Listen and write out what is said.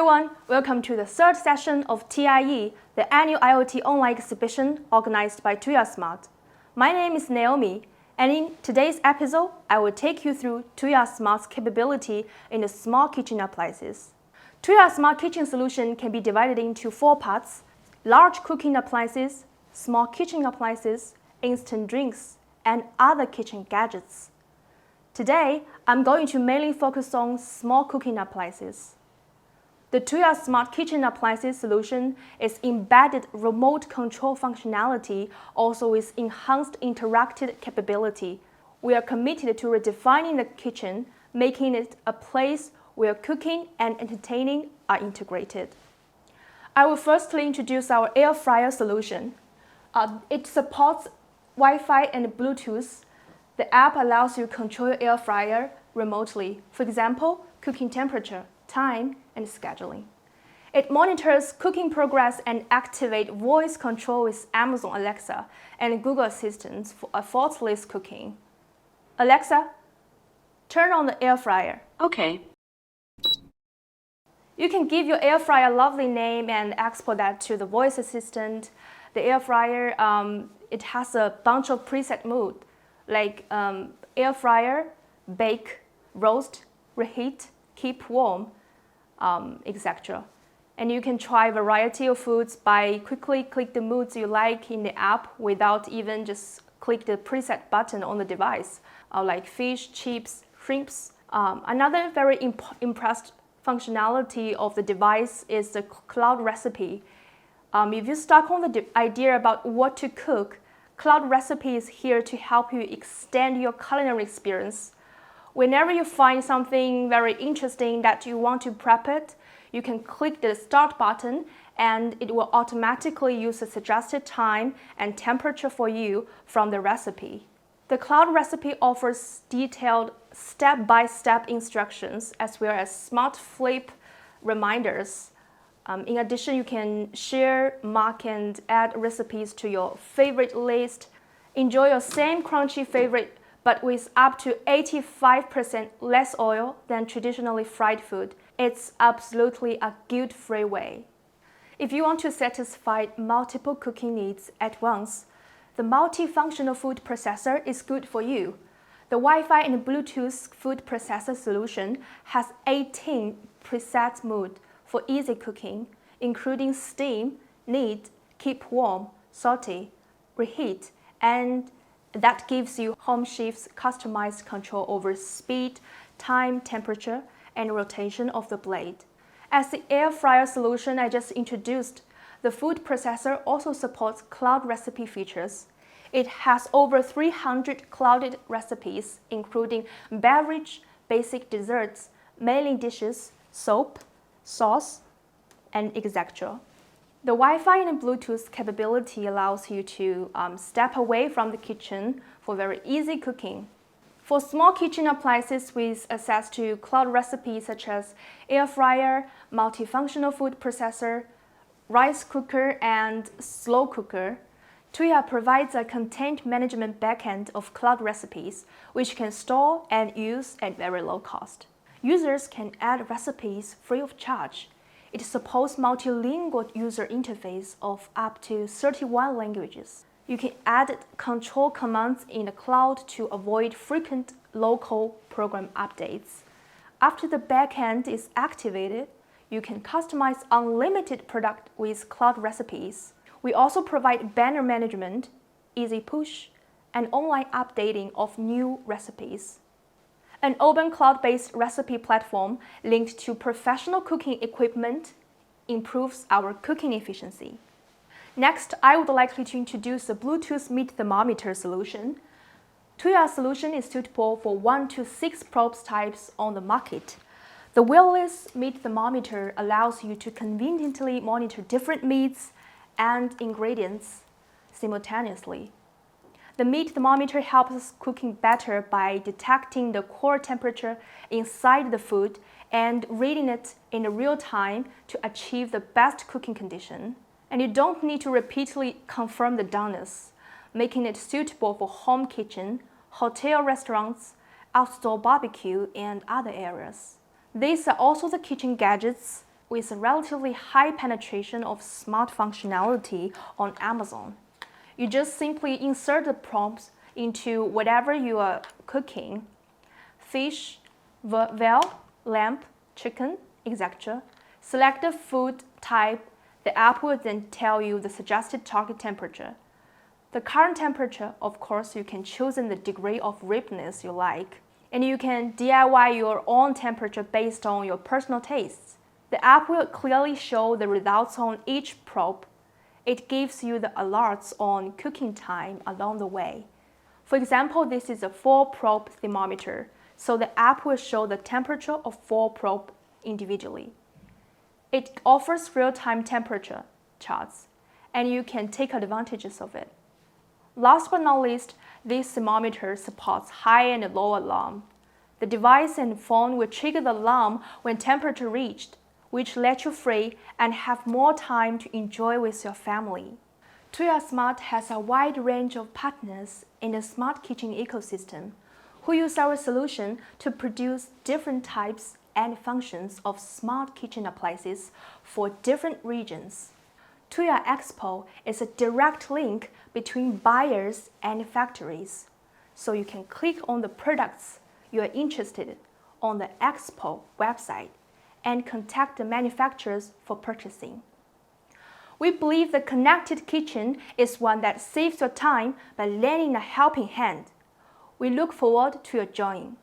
everyone, welcome to the third session of TIE, the annual IoT online exhibition organized by Tuya Smart. My name is Naomi, and in today's episode, I will take you through Tuya Smart's capability in the smart kitchen appliances. Tuya Smart Kitchen solution can be divided into 4 parts: large cooking appliances, small kitchen appliances, instant drinks, and other kitchen gadgets. Today, I'm going to mainly focus on small cooking appliances. The Tuya Smart Kitchen Appliances solution is embedded remote control functionality, also with enhanced interactive capability. We are committed to redefining the kitchen, making it a place where cooking and entertaining are integrated. I will firstly introduce our air fryer solution. It supports Wi-Fi and Bluetooth. The app allows you to control your air fryer remotely, for example, cooking temperature, time, and scheduling. It monitors cooking progress and activates voice control with Amazon Alexa and Google Assistant for effortless cooking. Alexa, turn on the air fryer. Okay. You can give your air fryer a lovely name and export that to the voice assistant. The air fryer, it has a bunch of preset modes like air fryer, bake, roast, reheat, keep warm, etc. And you can try a variety of foods by quickly click the moods you like in the app without even just click the preset button on the device, like fish, chips, shrimps. Another very impressed functionality of the device is the cloud recipe. If you're stuck on the idea about what to cook, Cloud Recipe is here to help you extend your culinary experience. Whenever you find something very interesting that you want to prep it, you can click the Start button and it will automatically use the suggested time and temperature for you from the recipe. The Cloud Recipe offers detailed step-by-step instructions as well as smart flip reminders. In addition, you can share, mark, and add recipes to your favorite list. Enjoy your same crunchy favorite, but with up to 85% less oil than traditionally fried food. It's absolutely a guilt-free way. If you want to satisfy multiple cooking needs at once, the multifunctional food processor is good for you. The Wi-Fi and Bluetooth food processor solution has 18 preset modes for easy cooking, including steam, knead, keep warm, saute, reheat, and that gives you home chefs customized control over speed, time, temperature, and rotation of the blade. As the air fryer solution I just introduced, the food processor also supports cloud recipe features. It has over 300 clouded recipes, including beverage, basic desserts, mailing dishes, soap, sauce, and etc. The Wi-Fi and Bluetooth capability allows you to step away from the kitchen for very easy cooking. For small kitchen appliances with access to cloud recipes such as air fryer, multifunctional food processor, rice cooker, and slow cooker, Tuya provides a content management backend of cloud recipes, which can store and use at very low cost. Users can add recipes free of charge. It supports multilingual user interface of up to 31 languages. You can add control commands in the cloud to avoid frequent local program updates. After the backend is activated, you can customize unlimited product with cloud recipes. We also provide banner management, easy push, and online updating of new recipes. An open cloud-based recipe platform linked to professional cooking equipment improves our cooking efficiency. Next, I would like to introduce the Bluetooth meat thermometer solution. Tuya's solution is suitable for 1 to 6 probes types on the market. The wireless meat thermometer allows you to conveniently monitor different meats and ingredients simultaneously. The meat thermometer helps cooking better by detecting the core temperature inside the food and reading it in real time to achieve the best cooking condition. And you don't need to repeatedly confirm the doneness, making it suitable for home kitchen, hotel restaurants, outdoor barbecue, and other areas. These are also the kitchen gadgets with a relatively high penetration of smart functionality on Amazon. You just simply insert the prompts into whatever you are cooking: fish, veal, lamb, chicken, etc. Select the food type. The app will then tell you the suggested target temperature. The current temperature, of course, you can choose in the degree of ripeness you like, and you can DIY your own temperature based on your personal tastes. The app will clearly show the results on each probe. It gives you the alerts on cooking time along the way. For example, this is a 4-probe thermometer, so the app will show the temperature of 4 probes individually. It offers real-time temperature charts, and you can take advantages of it. Last but not least, this thermometer supports high and low alarm. The device and phone will trigger the alarm when temperature reached, which lets you free and have more time to enjoy with your family. Tuya Smart has a wide range of partners in the smart kitchen ecosystem who use our solution to produce different types and functions of smart kitchen appliances for different regions. Tuya Expo is a direct link between buyers and factories, so you can click on the products you are interested in on the Expo website and contact the manufacturers for purchasing. We believe the connected kitchen is one that saves your time by lending a helping hand. We look forward to your joining.